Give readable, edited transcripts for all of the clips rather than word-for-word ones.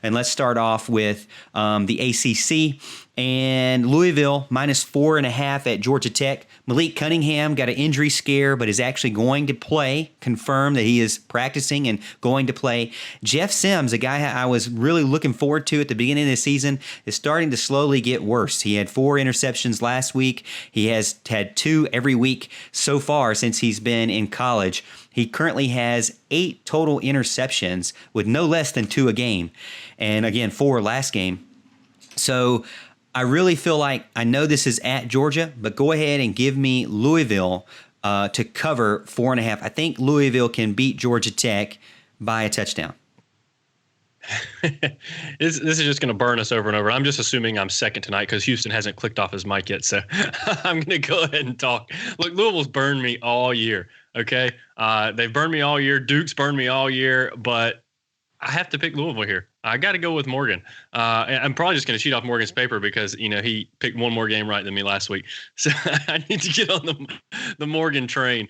And let's start off with the ACC and Louisville -4.5 at Georgia Tech. Malik Cunningham got an injury scare, but is actually going to play. Confirmed that he is practicing and going to play. Jeff Sims, a guy I was really looking forward to at the beginning of the season, is starting to slowly get worse. He had 4 interceptions last week. He has had 2 every week so far since he's been in college. He currently has 8 total interceptions with no less than 2 a game. And again, 4 last game. So I really feel like, I know this is at Georgia, but go ahead and give me Louisville to cover 4.5. I think Louisville can beat Georgia Tech by a touchdown. This is just going to burn us over and over. I'm just assuming I'm second tonight because Houston hasn't clicked off his mic yet. So I'm going to go ahead and talk. Look, Louisville's burned me all year. Okay. They've burned me all year. Duke's burned me all year, but I have to pick Louisville here. I got to go with Morgan. And I'm probably just going to cheat off Morgan's paper because, he picked one more game right than me last week. So I need to get on the Morgan train.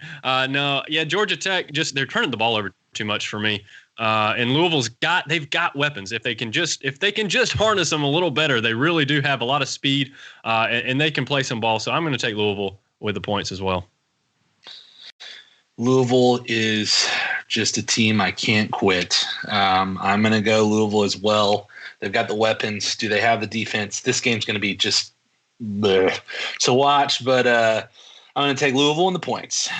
Georgia Tech, they're turning the ball over too much for me. And they've got weapons. If they can just harness them a little better, they really do have a lot of speed, and they can play some ball. So I'm going to take Louisville with the points as well. Louisville is just a team I can't quit. I'm going to go Louisville as well. They've got the weapons. Do they have the defense? This game's going to be just bleh to watch, but I'm going to take Louisville in the points.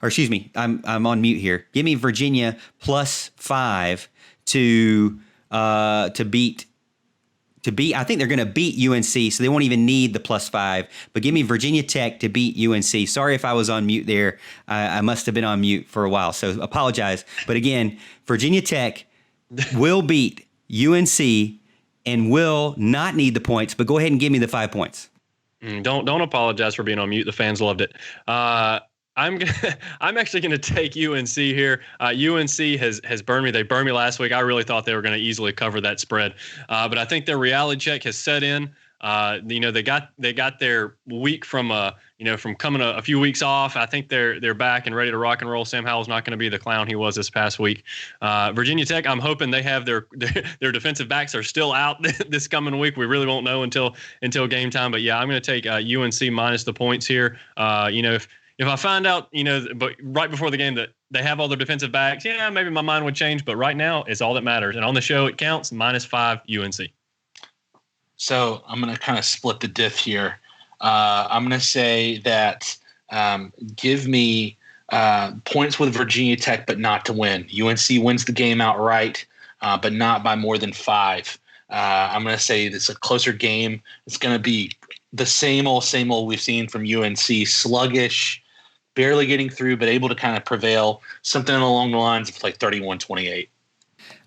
Or excuse me, I'm on mute here. Give me Virginia +5 to beat. I think they're going to beat UNC, so they won't even need the +5. But give me Virginia Tech to beat UNC. Sorry if I was on mute there. I must have been on mute for a while, so apologize. But again, Virginia Tech will beat UNC and will not need the points. But go ahead and give me the 5 points. Don't apologize for being on mute. The fans loved it. I'm actually going to take UNC here. UNC has burned me. They burned me last week. I really thought they were going to easily cover that spread, but I think their reality check has set in. They got their week from coming a few weeks off. I think they're back and ready to rock and roll. Sam Howell's not going to be the clown he was this past week. Virginia Tech, I'm hoping they have their defensive backs are still out this coming week. We really won't know until game time. But yeah, I'm going to take UNC minus the points here. If I find out, but right before the game that they have all their defensive backs, maybe my mind would change. But right now, it's all that matters. And on the show, it counts. -5 UNC. So I'm going to kind of split the diff here. I'm going to say that give me points with Virginia Tech, but not to win. UNC wins the game outright, but not by more than 5. I'm going to say it's a closer game. It's going to be the same old we've seen from UNC, sluggish, barely getting through, but able to kind of prevail. Something along the lines of like 31-28.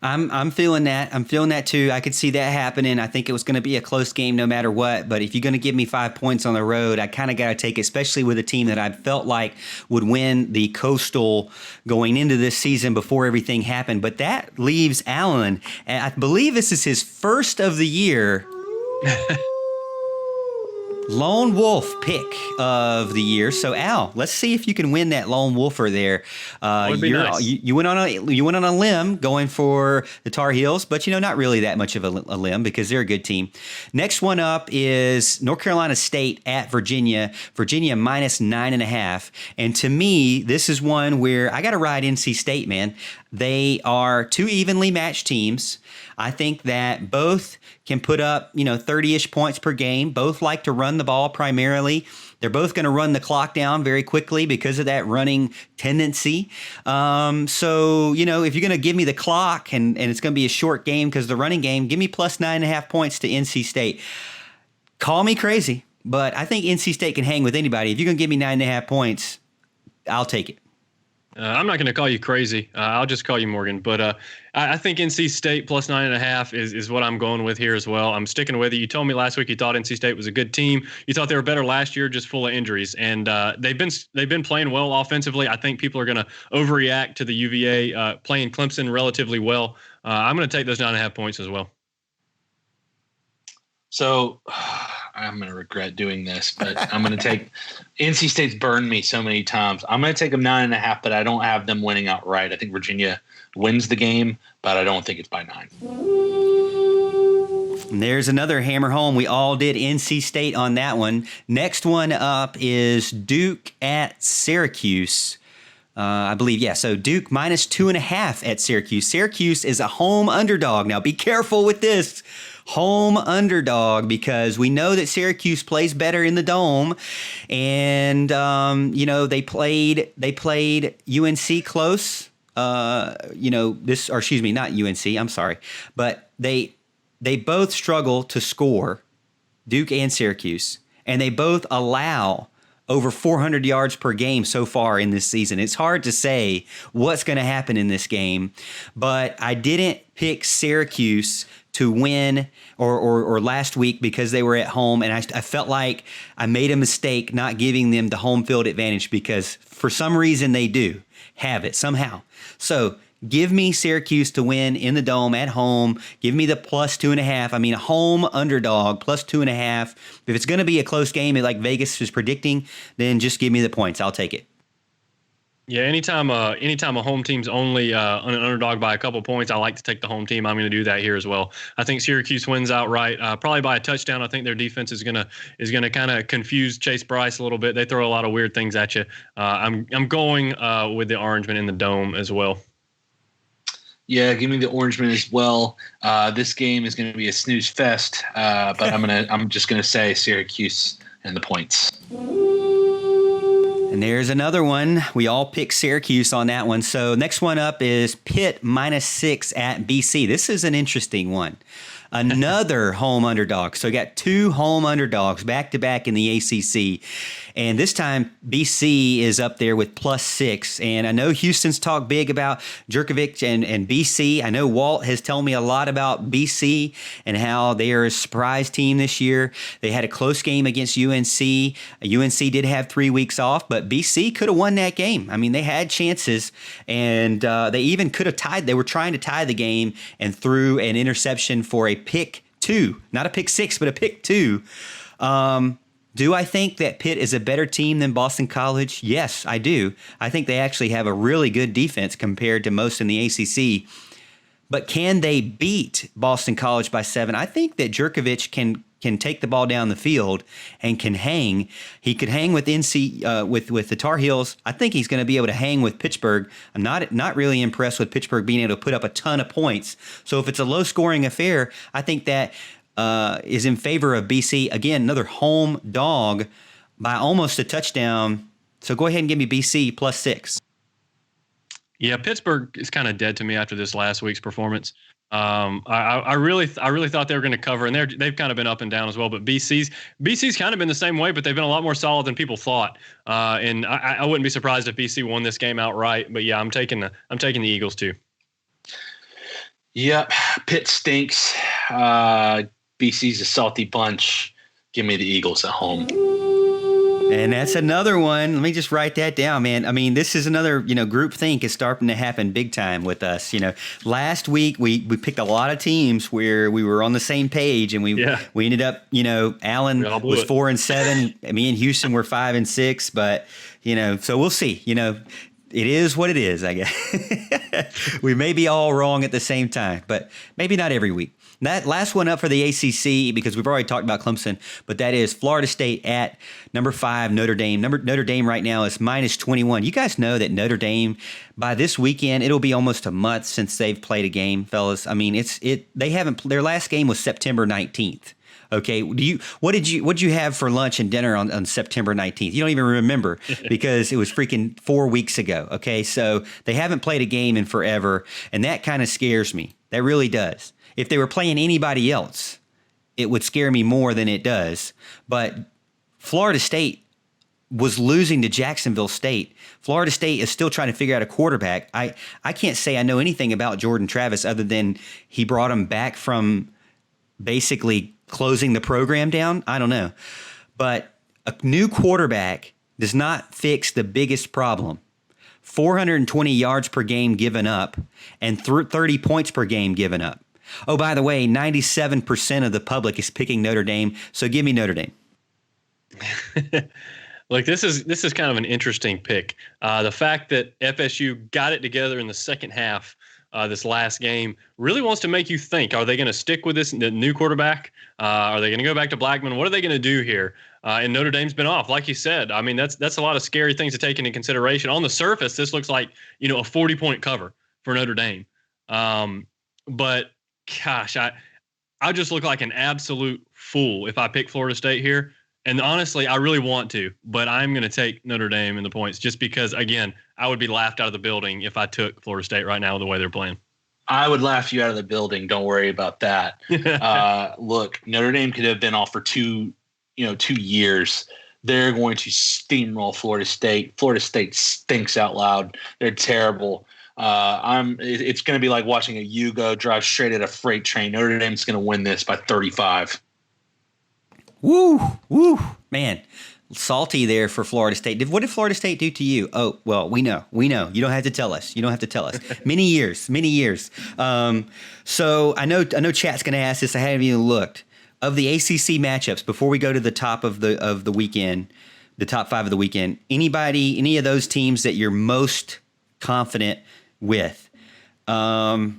I'm feeling that. I'm feeling that too. I could see that happening. I think it was going to be a close game no matter what. But if you're going to give me 5 points on the road, I kind of got to take it, especially with a team that I felt like would win the Coastal going into this season before everything happened. But that leaves Allen. And I believe this is his first of the year. Lone Wolf pick of the year. So Al, let's see if you can win that Lone Wolfer there. Would be nice. You went on a limb going for the Tar Heels, but not really that much of a limb because they're a good team. Next one up is North Carolina State at Virginia. Virginia -9.5. And to me, this is one where I got to ride NC State, man. They are 2 evenly matched teams. I think that both can put up, 30-ish points per game. Both like to run the ball primarily. They're both going to run the clock down very quickly because of that running tendency. So, if you're going to give me the clock and it's going to be a short game because the running game, give me +9.5 points to NC State. Call me crazy, but I think NC State can hang with anybody. If you're going to give me 9.5 points, I'll take it. I'm not going to call you crazy. I'll just call you Morgan. But I think NC State +9.5 is what I'm going with here as well. I'm sticking with it. You told me last week you thought NC State was a good team. You thought they were better last year, just full of injuries. And they've been playing well offensively. I think people are going to overreact to the UVA playing Clemson relatively well. I'm going to take those 9.5 points as well. So I'm going to regret doing this, but I'm going to take NC State's burned me so many times. I'm going to take them 9.5, but I don't have them winning outright. I think Virginia wins the game, but I don't think it's by 9. And there's another hammer home. We all did NC State on that one. Next one up is Duke at Syracuse. I believe, yeah. So Duke minus 2.5 at Syracuse. Syracuse is a home underdog. Now be careful with this. Home underdog, because we know that Syracuse plays better in the Dome, and they played UNC close. Not UNC. I'm sorry, but they both struggle to score, Duke and Syracuse, and they both allow over 400 yards per game so far in this season. It's hard to say what's going to happen in this game, but I didn't pick Syracuse to win or last week because they were at home, and I felt like I made a mistake not giving them the home field advantage because for some reason they do have it somehow. So give me Syracuse to win in the Dome at home. Give me the plus 2.5. I mean, a home underdog plus 2.5. If it's going to be a close game like Vegas is predicting, then just give me the points. I'll take it. Yeah, anytime a home team's only an underdog by a couple points, I like to take the home team. I'm going to do that here as well. I think Syracuse wins outright, probably by a touchdown. I think their defense is gonna kind of confuse Chase Bryce a little bit. They throw a lot of weird things at you. I'm going with the Orangemen in the Dome as well. Yeah, give me the Orangemen as well. This game is going to be a snooze fest, but I'm just gonna say Syracuse and the points. And there's another one. We all picked Syracuse on that one. So next one up is Pitt minus 6 at BC. This is an interesting one. Another home underdog. So we got two home underdogs back to back in the ACC. And this time BC is up there with plus 6. And I know Houston's talked big about Jurkovec and BC. I know Walt has told me a lot about BC and how they are a surprise team this year. They had a close game against UNC. UNC did have 3 weeks off, but BC could have won that game. I mean, they had chances, and they even could have tied. They were trying to tie the game and threw an interception for a pick 2, not a pick 6, but a pick 2. Do I think that Pitt is a better team than Boston College? Yes, I do. I think they actually have a really good defense compared to most in the ACC. But can they beat Boston College by 7? I think that Jurkovec can take the ball down the field and can hang. He could hang with with the Tar Heels. I think he's going to be able to hang with Pittsburgh. I'm not really impressed with Pittsburgh being able to put up a ton of points. So if it's a low-scoring affair, I think that is in favor of BC. Again, another home dog by almost a touchdown. So go ahead and give me BC plus 6. Yeah, Pittsburgh is kind of dead to me after this last week's performance. I really thought they were going to cover, and they've kind of been up and down as well. But BC's kind of been the same way, but they've been a lot more solid than people thought. And I wouldn't be surprised if BC won this game outright. But yeah, I'm taking the Eagles too. Yep, Pitt stinks. BC's a salty bunch. Give me the Eagles at home. And that's another one. Let me just write that down, man. I mean, this is another, group think is starting to happen big time with us. Last week we picked a lot of teams where we were on the same page, and we ended up, Allen was 4-7. Me and Houston were 5-6, but so we'll see. It is what it is, I guess. We may be all wrong at the same time, but maybe not every week. That last one up for the ACC, because we've already talked about Clemson, but that is Florida State at number 5, Notre Dame. Notre Dame right now is minus 21. You guys know that Notre Dame, by this weekend, it'll be almost a month since they've played a game, fellas. I mean, they haven't. Their last game was September 19th. Okay, what did you have for lunch and dinner on September 19th? You don't even remember because it was freaking 4 weeks ago. Okay, so they haven't played a game in forever, and that kind of scares me. That really does. If they were playing anybody else, it would scare me more than it does. But Florida State was losing to Jacksonville State. Florida State is still trying to figure out a quarterback. I can't say I know anything about Jordan Travis other than he brought him back from basically closing the program down. I don't know. But a new quarterback does not fix the biggest problem. 420 yards per game given up and 30 points per game given up. Oh, by the way, 97% of the public is picking Notre Dame, so give me Notre Dame. Look, this is kind of an interesting pick. The fact that FSU got it together in the second half, this last game, really wants to make you think: are they going to stick with this new quarterback? Are they going to go back to Blackman? What are they going to do here? And Notre Dame's been off, like you said. I mean, that's a lot of scary things to take into consideration. On the surface, this looks like a 40-point cover for Notre Dame, but gosh, I just look like an absolute fool if I pick Florida State here. And honestly, I really want to, but I'm going to take Notre Dame in the points just because, again, I would be laughed out of the building if I took Florida State right now the way they're playing. I would laugh you out of the building. Don't worry about that. Look, Notre Dame could have been off for 2 years. They're going to steamroll Florida State. Florida State stinks out loud. They're terrible. It's going to be like watching a Yugo drive straight at a freight train. Notre Dame's going to win this by 35. Woo, man, salty there for Florida State. What did Florida State do to you? Oh, well, we know. You don't have to tell us. Many years. So I know chat's going to ask this. I haven't even looked. Of the ACC matchups, before we go to the top of the weekend, the top 5 of the weekend, any of those teams that you're most confident with? Hard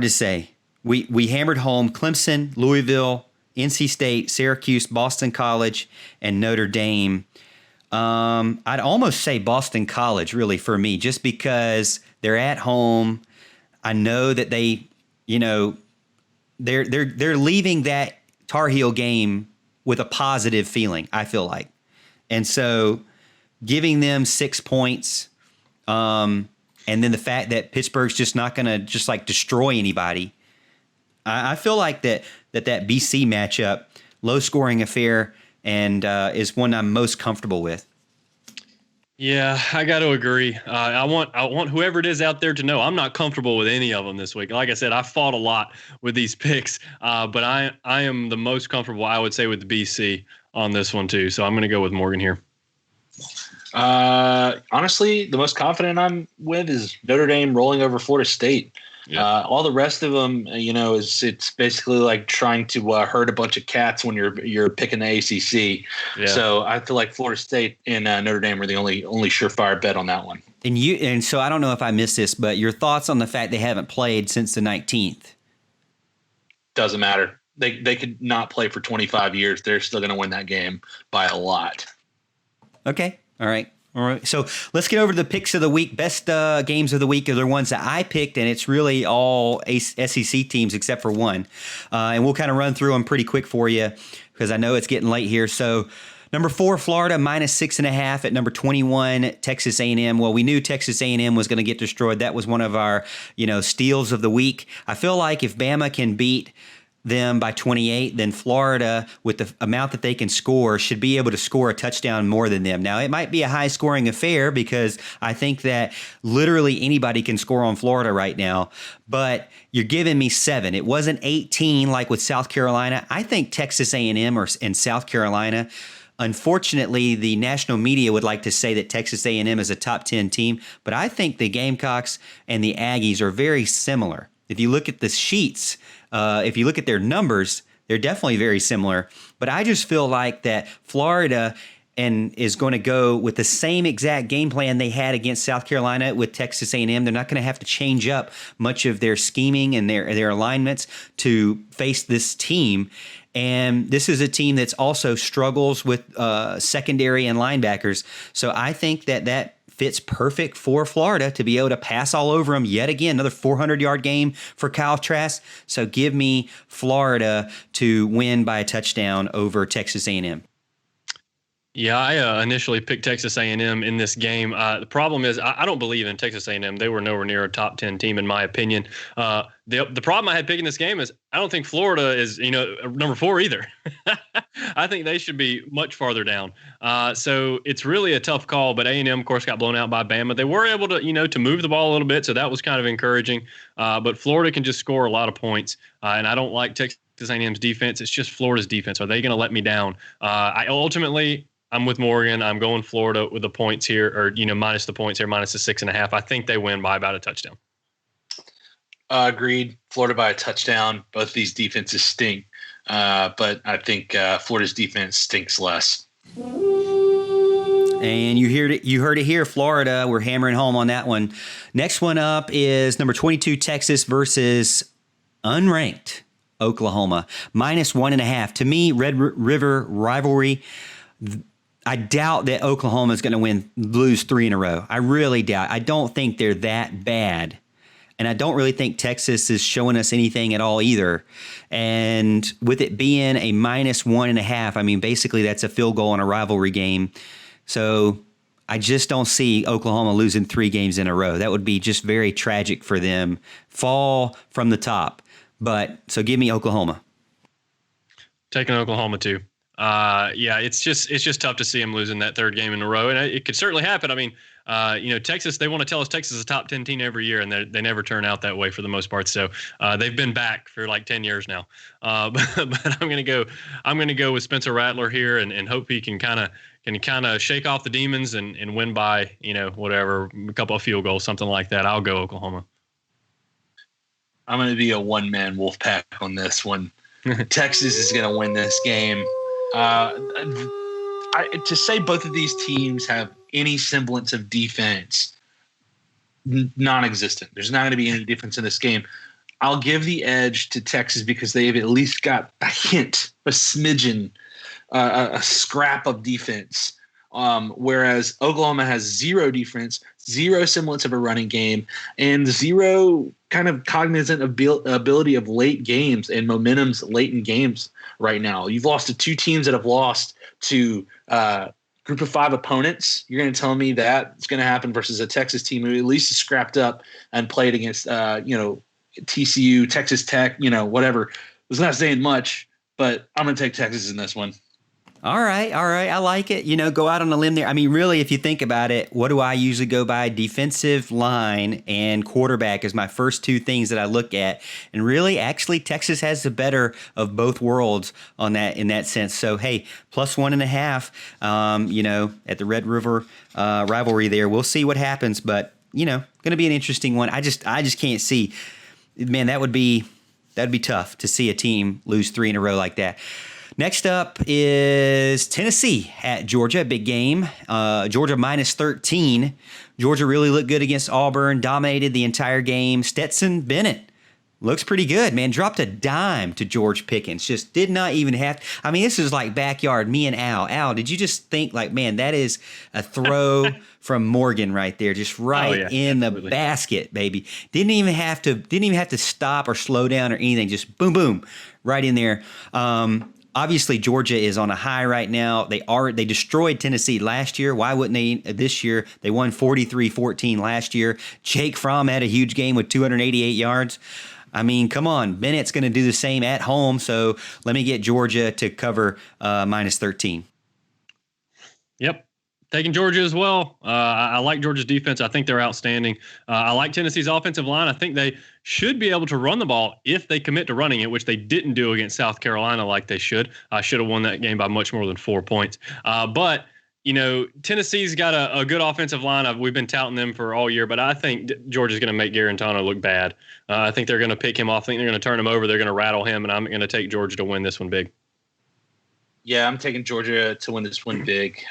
to say. We hammered home Clemson, Louisville, NC State, Syracuse, Boston College, and Notre Dame. I'd almost say Boston College, really, for me, just because they're at home. I know that they, they're leaving that Tar Heel game with a positive feeling, I feel like. And so giving them 6 points, and then the fact that Pittsburgh's just not going to just like destroy anybody. I feel like that BC matchup, low scoring affair, and is one I'm most comfortable with. Yeah, I got to agree. I want whoever it is out there to know I'm not comfortable with any of them this week. Like I said, I fought a lot with these picks, but I am the most comfortable, I would say, with the BC on this one too. So I'm going to go with Morgan here. Honestly, the most confident I'm with is Notre Dame rolling over Florida State. Yeah. All the rest of them, it's basically like trying to herd a bunch of cats when you're picking the ACC. Yeah. So I feel like Florida State and Notre Dame are the only surefire bet on that one. And so I don't know if I missed this, but your thoughts on the fact they haven't played since the 19th? Doesn't matter. They could not play for 25 years. They're still going to win that game by a lot. Okay. All right. So let's get over to the picks of the week. Best games of the week are the ones that I picked, and it's really all SEC teams except for one. And we'll kind of run through them pretty quick for you because I know it's getting late here. So number 4, Florida, -6.5 at number 21, Texas A&M. Well, we knew Texas A&M was going to get destroyed. That was one of our, steals of the week. I feel like if Bama can beat them by 28, then Florida, with the amount that they can score, should be able to score a touchdown more than them. Now, it might be a high-scoring affair because I think that literally anybody can score on Florida right now, but you're giving me 7. It wasn't 18 like with South Carolina. I think Texas A&M and South Carolina, unfortunately, the national media would like to say that Texas A&M is a top 10 team, but I think the Gamecocks and the Aggies are very similar. If you look at the sheets, if you look at their numbers, they're definitely very similar. But I just feel like that Florida is going to go with the same exact game plan they had against South Carolina with Texas A&M. They're not going to have to change up much of their scheming and their alignments to face this team. And this is a team that's also struggles with secondary and linebackers. So I think that fits perfect for Florida to be able to pass all over them yet again. Another 400-yard game for Kyle Trask. So give me Florida to win by a touchdown over Texas A&M. Yeah, I initially picked Texas A&M in this game. The problem is I don't believe in Texas A&M. They were nowhere near a top 10 team in my opinion. The problem I had picking this game is I don't think Florida is number 4 either. I think they should be much farther down. So it's really a tough call. But A&M, of course, got blown out by Bama. They were able to move the ball a little bit, so that was kind of encouraging. But Florida can just score a lot of points, and I don't like Texas A&M's defense. It's just Florida's defense. Are they going to let me down? I'm with Morgan. I'm going Florida with the points here, or minus the points here, minus the 6.5. I think they win by about a touchdown. Agreed. Florida by a touchdown. Both these defenses stink, but I think Florida's defense stinks less. And you heard it here, Florida. We're hammering home on that one. Next one up is number 22 Texas versus unranked Oklahoma, -1.5. To me, Red River rivalry. I doubt that Oklahoma is going to lose 3 in a row. I really doubt. I don't think they're that bad. And I don't really think Texas is showing us anything at all either. And with it being a -1.5, I mean, basically that's a field goal in a rivalry game. So I just don't see Oklahoma losing 3 games in a row. That would be just very tragic for them. Fall from the top. But so give me Oklahoma. Taking Oklahoma too. Yeah, it's just tough to see them losing that 3rd game in a row, and it could certainly happen. I mean, Texas, they want to tell us Texas is a top 10 team every year, and they never turn out that way for the most part. So they've been back for like 10 years now. But I'm gonna go with Spencer Rattler here, and hope he can kind of shake off the demons and win by whatever, a couple of field goals, something like that. I'll go Oklahoma. I'm going to be a one-man wolf pack on this one. Texas is going to win this game. To say both of these teams have any semblance of defense, non-existent. There's not going to be any defense in this game. I'll give the edge to Texas because they've at least got a hint, a smidgen, a scrap of defense. Whereas Oklahoma has zero defense, zero semblance of a running game, and zero kind of cognizant ability of late games and momentum's late in games right now. You've lost to 2 teams that have lost to group of 5 opponents. You're going to tell me that it's going to happen versus a Texas team who at least is scrapped up and played against, TCU, Texas Tech, whatever. It's not saying much, but I'm going to take Texas in this one. All right. I like it. Go out on a limb there. I mean, really, if you think about it, what do I usually go by? Defensive line and quarterback is my first 2 things that I look at. And really, actually, Texas has the better of both worlds in that sense. So, hey, +1.5, at the Red River rivalry there. We'll see what happens, but, going to be an interesting one. I just can't see. Man, that'd be tough to see a team lose 3 in a row like that. Next up is Tennessee at Georgia, big game. Georgia -13. Georgia really looked good against Auburn, dominated the entire game. Stetson Bennett looks pretty good, man. Dropped a dime to George Pickens. Just did not even have. I mean, this is like backyard, me and Al. Al, did you just think like, man, that is a throw from Morgan right there, just right in the basket, baby. Didn't even have to stop or slow down or anything. Just boom, boom, right in there. Obviously, Georgia is on a high right now. They destroyed Tennessee last year. Why wouldn't they this year? They won 43-14 last year. Jake Fromm had a huge game with 288 yards. I mean, come on. Bennett's going to do the same at home. So let me get Georgia to cover -13. Yep. Taking Georgia as well. I like Georgia's defense. I think they're outstanding. I like Tennessee's offensive line. I think they should be able to run the ball if they commit to running it, which they didn't do against South Carolina like they should. I should have won that game by much more than 4 points. But Tennessee's got a good offensive line. We've been touting them for all year, but I think Georgia's going to make Garantano look bad. I think they're going to pick him off. I think they're going to turn him over. They're going to rattle him, and I'm going to take Georgia to win this one big. Yeah, I'm taking Georgia to win this one big.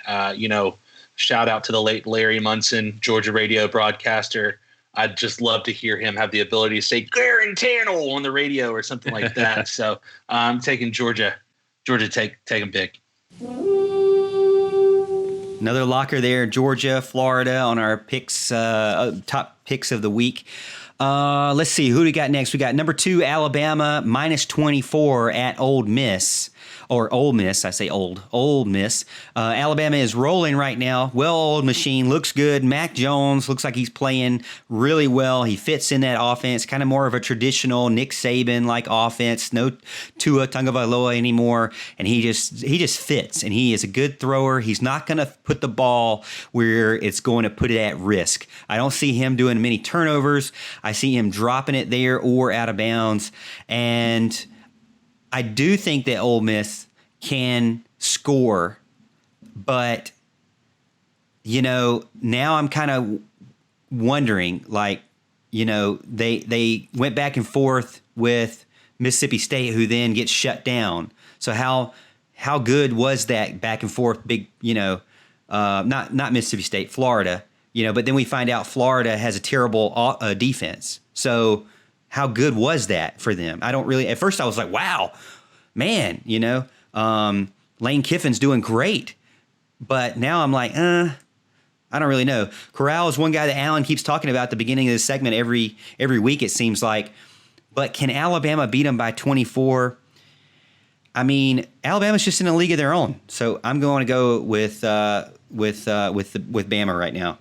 Shout out to the late Larry Munson, Georgia radio broadcaster. I'd just love to hear him have the ability to say Garantano on the radio or something like that. So I'm taking Georgia. Georgia take them big. Another locker there, Georgia, Florida on our picks, top picks of the week. Let's see, who do we got next? We got number 2, Alabama, -24 at Ole Miss. Or Ole Miss, I say Ole Miss. Alabama is rolling right now. Well-oiled machine, looks good. Mac Jones looks like he's playing really well. He fits in that offense, kind of more of a traditional Nick Saban-like offense. No Tua Tagovailoa anymore, and he just fits, and he is a good thrower. He's not going to put the ball where it's going to put it at risk. I don't see him doing many turnovers. I see him dropping it there or out of bounds, and I do think that Ole Miss can score, but, now I'm kind of wondering, like, they went back and forth with Mississippi State, who then gets shut down. So how good was that back and forth? Big, not Mississippi State, Florida. But then we find out Florida has a terrible defense. So how good was that for them? I don't really. At first, I was like, wow, man, Lane Kiffin's doing great. But now I'm like, I don't really know. Corral is one guy that Alan keeps talking about at the beginning of this segment every week, it seems like. But can Alabama beat them by 24? I mean, Alabama's just in a league of their own. So I'm going to go with Bama right now.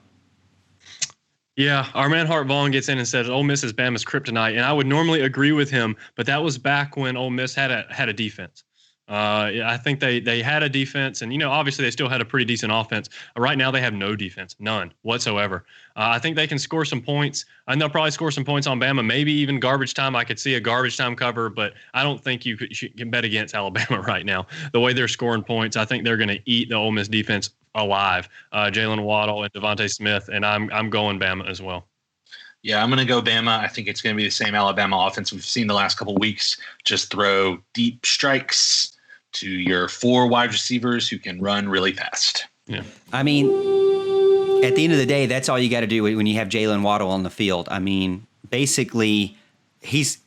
Yeah, our man Hart Vaughn gets in and says Ole Miss is Bama's kryptonite, and I would normally agree with him, but that was back when Ole Miss had a defense. I think they had a defense, and obviously they still had a pretty decent offense. Right now they have no defense, none whatsoever. I think they can score some points, and they'll probably score some points on Bama. Maybe even garbage time. I could see a garbage time cover, but I don't think you can bet against Alabama right now. The way they're scoring points, I think they're going to eat the Ole Miss defense alive. Jalen Waddle and Devontae Smith, and I'm going Bama as well. Yeah, I'm going to go Bama. I think it's going to be the same Alabama offense we've seen the last couple of weeks. Just throw deep strikes to your 4 wide receivers who can run really fast. Yeah. I mean, at the end of the day, that's all you got to do when you have Jalen Waddle on the field. I mean, basically,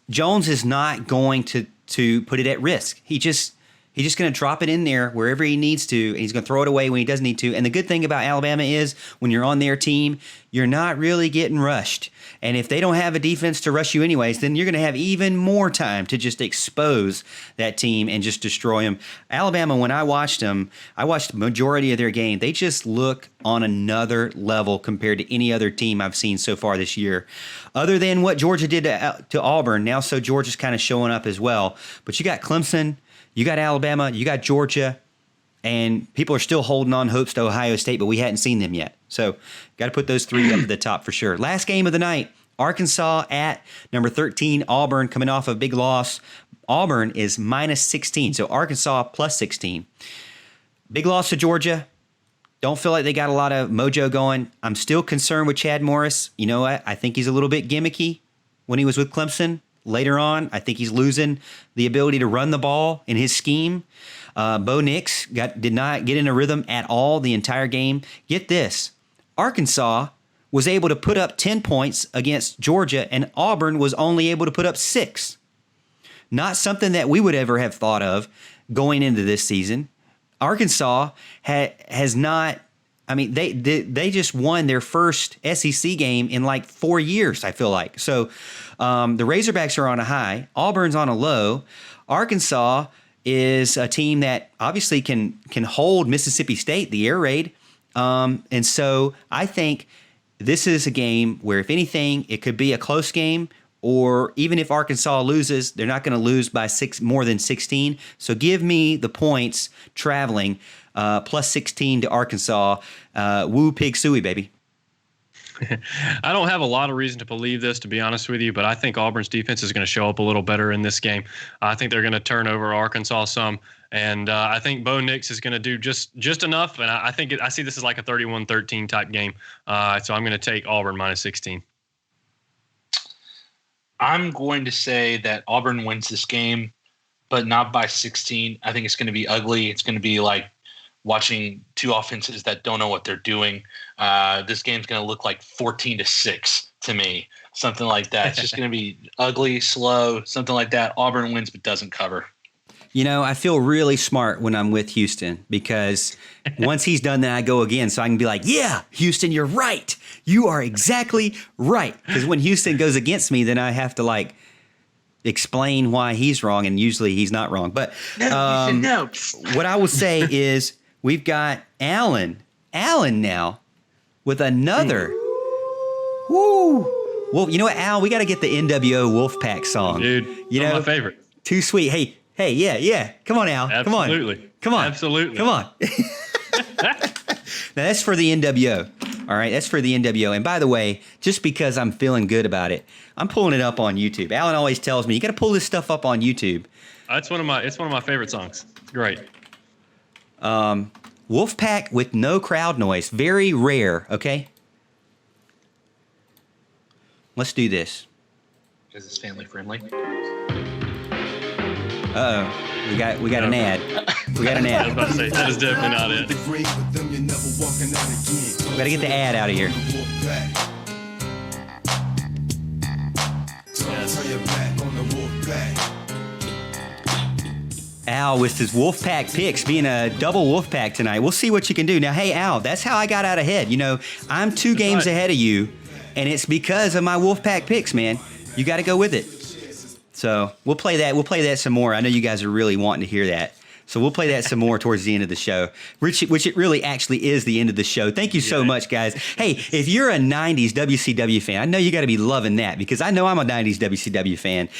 Jones is not going to put it at risk. He's just going to drop it in there wherever he needs to, and he's going to throw it away when he doesn't need to. And the good thing about Alabama is when you're on their team, you're not really getting rushed. And if they don't have a defense to rush you anyways, then you're going to have even more time to just expose that team and just destroy them. Alabama, when I watched them, I watched the majority of their game. They just look on another level compared to any other team I've seen so far this year. Other than what Georgia did to Auburn, now so Georgia's kind of showing up as well. But you got Clemson, you got Alabama, you got Georgia, and people are still holding on hopes to Ohio State, but we hadn't seen them yet. So got to put those 3 up at the top for sure. Last game of the night, Arkansas at number 13, Auburn, coming off a big loss. Auburn is minus 16, so Arkansas plus 16. Big loss to Georgia. Don't feel like they got a lot of mojo going. I'm still concerned with Chad Morris. You know what? I think he's a little bit gimmicky when he was with Clemson. Later on, I think he's losing the ability to run the ball in his scheme. Bo Nix did not get in a rhythm at all the entire game. Get this. Arkansas was able to put up 10 points against Georgia, and Auburn was only able to put up 6. Not something that we would ever have thought of going into this season. Arkansas has not. I mean, they just won their first SEC game in like 4 years, I feel like. So the Razorbacks are on a high. Auburn's on a low. Arkansas is a team that obviously can hold Mississippi State, the air raid. And so I think this is a game where, if anything, it could be a close game, or even if Arkansas loses, they're not going to lose by more than 16. So give me the points traveling, plus 16 to Arkansas. Woo pig suey, baby. I don't have a lot of reason to believe this, to be honest with you, but I think Auburn's defense is going to show up a little better in this game. I think they're going to turn over Arkansas some, and I think Bo Nix is going to do just enough, and I see this as like a 31-13 type game. So I'm going to take Auburn minus 16. I'm going to say that Auburn wins this game, but not by 16. I think it's going to be ugly. It's going to be like watching 2 offenses that don't know what they're doing. This game's going to look like 14-6 to me, something like that. It's just going to be ugly, slow, something like that. Auburn wins but doesn't cover. I feel really smart when I'm with Houston, because once he's done that, I go again. So I can be like, yeah, Houston, you're right. You are exactly right. Because when Houston goes against me, then I have to explain why he's wrong. And usually he's not wrong. But no. What I will say is we've got Allen now with another. Woo. Well, you know what, Al? We got to get the NWO Wolfpack song. Dude, my favorite. Too sweet. Hey, yeah. Come on, Al. Absolutely. Come on. Absolutely. Come on. Now, that's for the NWO. All right, that's for the NWO. And by the way, just because I'm feeling good about it, I'm pulling it up on YouTube. Alan always tells me, you got to pull this stuff up on YouTube. It's one of my favorite songs. It's great. Wolfpack with no crowd noise. Very rare, okay? Let's do this. Because it's family friendly. Uh-oh. We got an ad. We got an I was ad. about to say, that is definitely not it. We got to get the ad out of here. Al with his Wolfpack picks, being a double Wolfpack tonight. We'll see what you can do. Now, hey, Al, that's how I got out ahead. You know, I'm 2 games ahead of you, and it's because of my Wolfpack picks, man. You got to go with it. So we'll play that. We'll play that some more. I know you guys are really wanting to hear that. So we'll play that some more towards the end of the show, which it really actually is the end of the show. Thank you so much, guys. Hey, if you're a 90s WCW fan, I know you got to be loving that because I know I'm a 90s WCW fan.